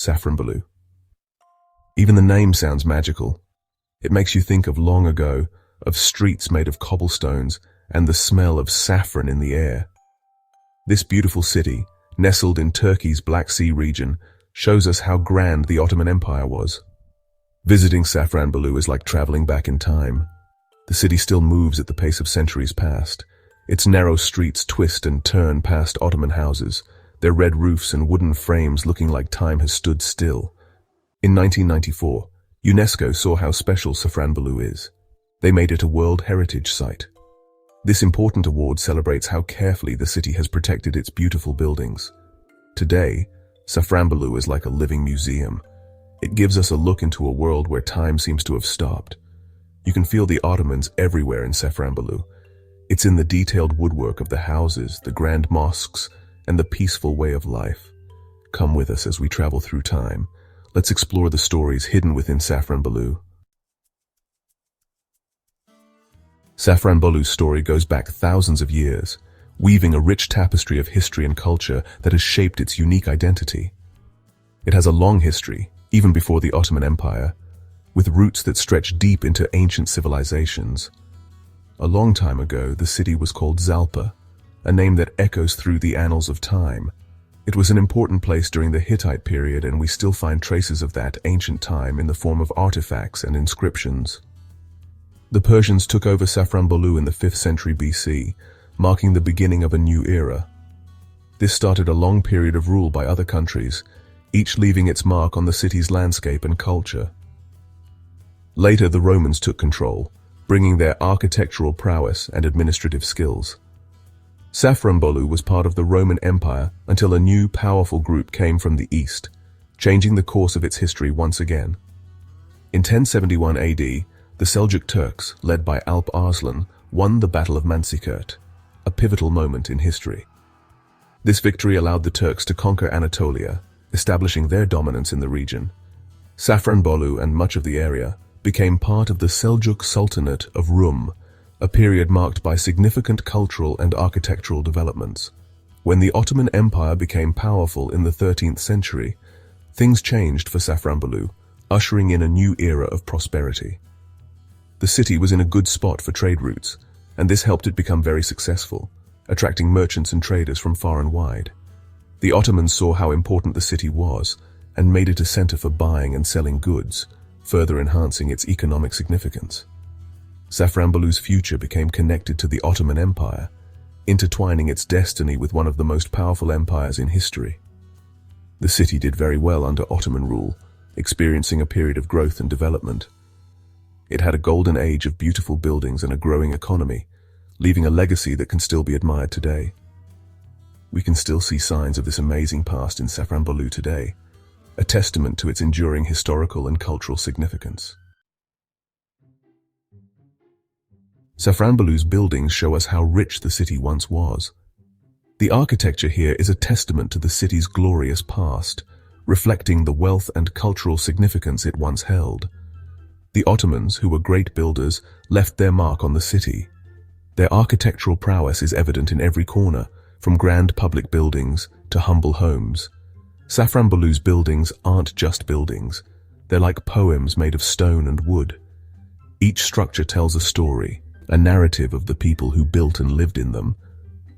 Safranbolu. Even the name sounds magical. It makes you think of long ago, of streets made of cobblestones and the smell of saffron in the air. This beautiful city, nestled in Turkey's Black Sea region, shows us how grand the Ottoman Empire was. Visiting Safranbolu is like traveling back in time. The city still moves at the pace of centuries past. Its narrow streets twist and turn past Ottoman houses, their red roofs and wooden frames looking like time has stood still. In 1994, UNESCO saw how special Safranbolu is. They made it a World Heritage Site. This important award celebrates how carefully the city has protected its beautiful buildings. Today, Safranbolu is like a living museum. It gives us a look into a world where time seems to have stopped. You can feel the Ottomans everywhere in Safranbolu. It's in the detailed woodwork of the houses, the grand mosques, and the peaceful way of life. Come with us as we travel through time. Let's explore the stories hidden within Safranbolu. Safranbolu's story goes back thousands of years, weaving a rich tapestry of history and culture that has shaped its unique identity. It has a long history, even before the Ottoman Empire, with roots that stretch deep into ancient civilizations. A long time ago, the city was called Zalpa, a name that echoes through the annals of time. It was an important place during the Hittite period, and we still find traces of that ancient time in the form of artifacts and inscriptions. The Persians took over Safranbolu in the 5th century BC, marking the beginning of a new era. This started a long period of rule by other countries, each leaving its mark on the city's landscape and culture. Later, the Romans took control, bringing their architectural prowess and administrative skills. Safranbolu was part of the Roman Empire until a new, powerful group came from the east, changing the course of its history once again. In 1071 AD, the Seljuk Turks, led by Alp Arslan, won the Battle of Manzikert, a pivotal moment in history. This victory allowed the Turks to conquer Anatolia, establishing their dominance in the region. Safranbolu and much of the area became part of the Seljuk Sultanate of Rum, a period marked by significant cultural and architectural developments. When the Ottoman Empire became powerful in the 13th century, things changed for Safranbolu, ushering in a new era of prosperity. The city was in a good spot for trade routes, and this helped it become very successful, attracting merchants and traders from far and wide. The Ottomans saw how important the city was and made it a center for buying and selling goods, further enhancing its economic significance. Safranbolu's future became connected to the Ottoman Empire, intertwining its destiny with one of the most powerful empires in history. The city did very well under Ottoman rule, experiencing a period of growth and development. It had a golden age of beautiful buildings and a growing economy, leaving a legacy that can still be admired today. We can still see signs of this amazing past in Safranbolu today, a testament to its enduring historical and cultural significance. Safranbolu's buildings show us how rich the city once was. The architecture here is a testament to the city's glorious past, reflecting the wealth and cultural significance it once held. The Ottomans, who were great builders, left their mark on the city. Their architectural prowess is evident in every corner, from grand public buildings to humble homes. Safranbolu's buildings aren't just buildings. They're like poems made of stone and wood. Each structure tells a story, a narrative of the people who built and lived in them.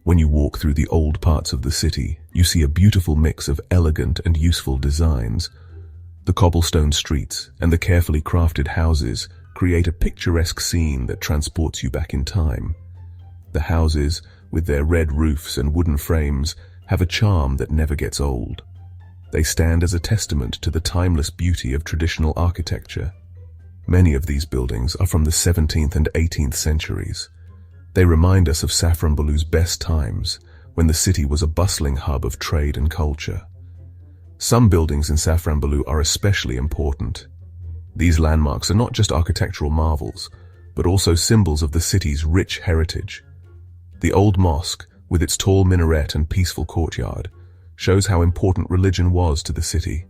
When you walk through the old parts of the city, you see a beautiful mix of elegant and useful designs. The cobblestone streets and the carefully crafted houses create a picturesque scene that transports you back in time. The houses, with their red roofs and wooden frames, have a charm that never gets old. They stand as a testament to the timeless beauty of traditional architecture. Many of these buildings are from the 17th and 18th centuries. They remind us of Safranbolu's best times, when the city was a bustling hub of trade and culture. Some buildings in Safranbolu are especially important. These landmarks are not just architectural marvels, but also symbols of the city's rich heritage. The old mosque, with its tall minaret and peaceful courtyard, shows how important religion was to the city.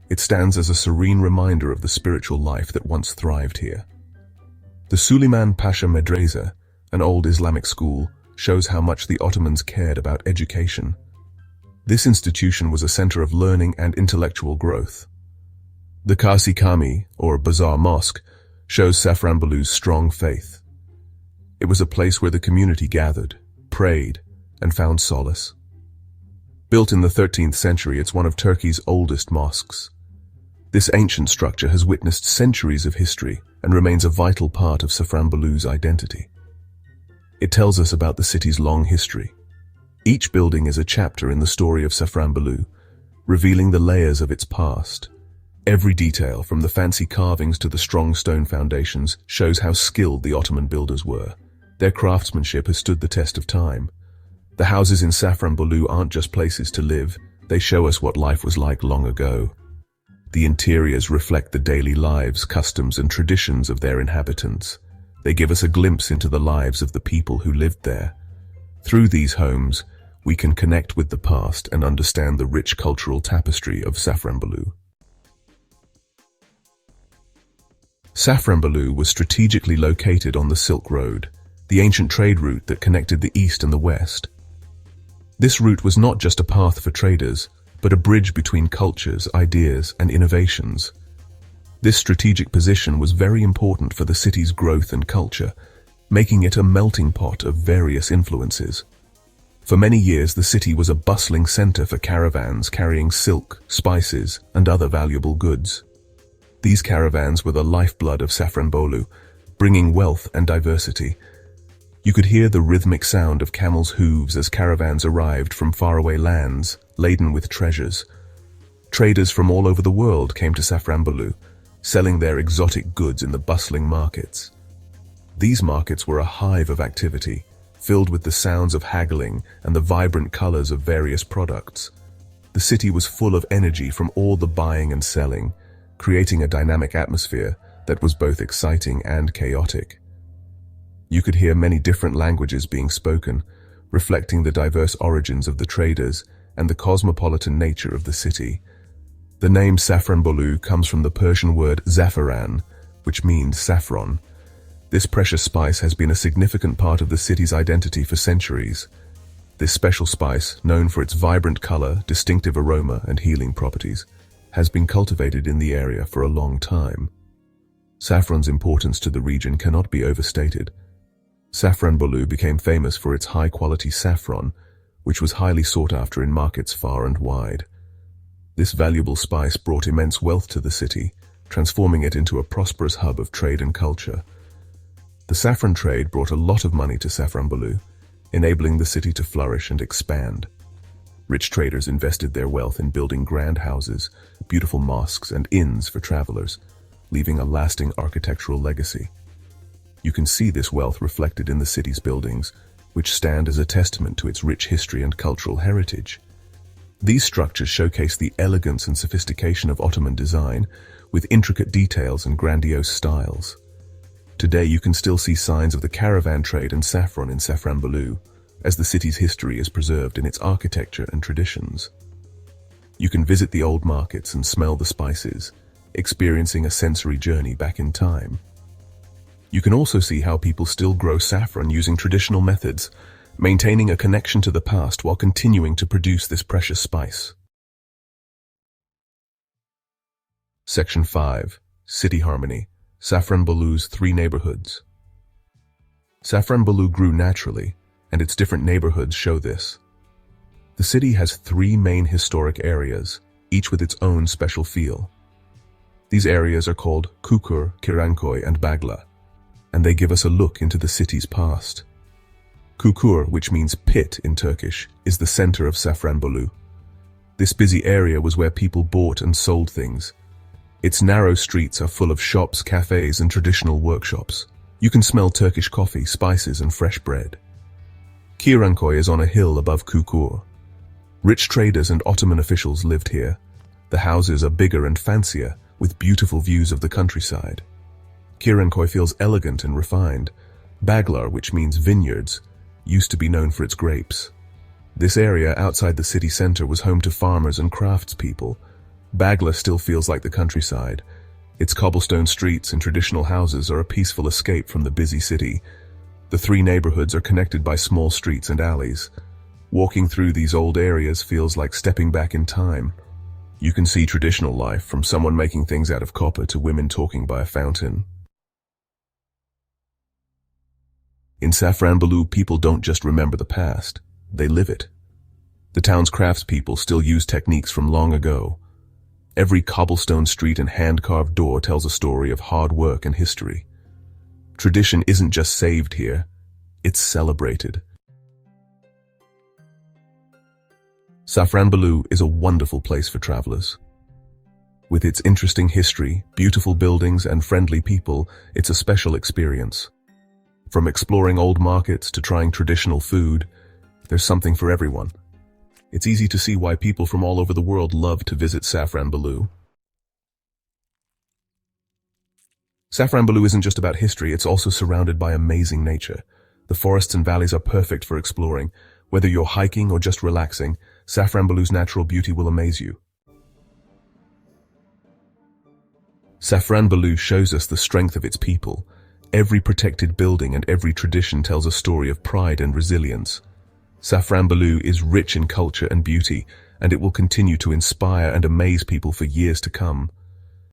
It stands as a serene reminder of the spiritual life that once thrived here. The Suleiman Pasha Medrese, an old Islamic school, shows how much the Ottomans cared about education. This institution was a center of learning and intellectual growth. The Kasi Kami, or Bazaar Mosque, shows Safranbolu's strong faith. It was a place where the community gathered, prayed, and found solace. Built in the 13th century, it's one of Turkey's oldest mosques. This ancient structure has witnessed centuries of history and remains a vital part of Safranbolu's identity. It tells us about the city's long history. Each building is a chapter in the story of Safranbolu, revealing the layers of its past. Every detail, from the fancy carvings to the strong stone foundations, shows how skilled the Ottoman builders were. Their craftsmanship has stood the test of time. The houses in Safranbolu aren't just places to live, they show us what life was like long ago. The interiors reflect the daily lives, customs, and traditions of their inhabitants. They give us a glimpse into the lives of the people who lived there. Through these homes, we can connect with the past and understand the rich cultural tapestry of Safranbolu. Safranbolu was strategically located on the Silk Road, the ancient trade route that connected the East and the West. This route was not just a path for traders, but a bridge between cultures, ideas, and innovations. This strategic position was very important for the city's growth and culture, making it a melting pot of various influences. For many years, the city was a bustling center for caravans carrying silk, spices, and other valuable goods. These caravans were the lifeblood of Safranbolu, bringing wealth and diversity. You could hear the rhythmic sound of camels' hooves as caravans arrived from faraway lands, laden with treasures. Traders from all over the world came to Safranbolu, selling their exotic goods in the bustling markets. These markets were a hive of activity, filled with the sounds of haggling and the vibrant colors of various products. The city was full of energy from all the buying and selling, creating a dynamic atmosphere that was both exciting and chaotic. You could hear many different languages being spoken, reflecting the diverse origins of the traders and the cosmopolitan nature of the city. The name Safranbolu comes from the Persian word zafaran, which means saffron. This precious spice has been a significant part of the city's identity for centuries. This special spice, known for its vibrant color, distinctive aroma, and healing properties, has been cultivated in the area for a long time. Saffron's importance to the region cannot be overstated. Safranbolu became famous for its high-quality saffron, which was highly sought after in markets far and wide. This valuable spice brought immense wealth to the city, transforming it into a prosperous hub of trade and culture. The saffron trade brought a lot of money to Safranbolu, enabling the city to flourish and expand. Rich traders invested their wealth in building grand houses, beautiful mosques, and inns for travelers, leaving a lasting architectural legacy. You can see this wealth reflected in the city's buildings, which stand as a testament to its rich history and cultural heritage. These structures showcase the elegance and sophistication of Ottoman design, with intricate details and grandiose styles. Today you can still see signs of the caravan trade and saffron in Safranbolu, as the city's history is preserved in its architecture and traditions. You can visit the old markets and smell the spices, experiencing a sensory journey back in time. You can also see how people still grow saffron using traditional methods, maintaining a connection to the past while continuing to produce this precious spice. Section 5. City Harmony. Safranbolu's 3 neighborhoods. Safranbolu grew naturally, and its different neighborhoods show this. The city has 3 main historic areas, each with its own special feel. These areas are called Kukur, Kirankoy, and Bagla, and they give us a look into the city's past. Kukur, which means pit in Turkish, is the center of Safranbolu. This busy area was where people bought and sold things. Its narrow streets are full of shops, cafes, and traditional workshops. You can smell Turkish coffee, spices, and fresh bread. Kirankoy is on a hill above Kukur. Rich traders and Ottoman officials lived here. The houses are bigger and fancier, with beautiful views of the countryside. Kirankoy feels elegant and refined. Baglar, which means vineyards, used to be known for its grapes. This area outside the city center was home to farmers and craftspeople. Bagla still feels like the countryside. Its cobblestone streets and traditional houses are a peaceful escape from the busy city. The 3 neighborhoods are connected by small streets and alleys. Walking through these old areas feels like stepping back in time. You can see traditional life, from someone making things out of copper to women talking by a fountain. In Safranbolu, people don't just remember the past, they live it. The town's craftspeople still use techniques from long ago. Every cobblestone street and hand-carved door tells a story of hard work and history. Tradition isn't just saved here, it's celebrated. Safranbolu is a wonderful place for travelers. With its interesting history, beautiful buildings, and friendly people, it's a special experience. From exploring old markets to trying traditional food, there's something for everyone. It's easy to see why people from all over the world love to visit Safranbolu. Safranbolu isn't just about history, it's also surrounded by amazing nature. The forests and valleys are perfect for exploring. Whether you're hiking or just relaxing, Safranbolu's natural beauty will amaze you. Safranbolu shows us the strength of its people. Every protected building and every tradition tells a story of pride and resilience. Safranbolu is rich in culture and beauty, and it will continue to inspire and amaze people for years to come.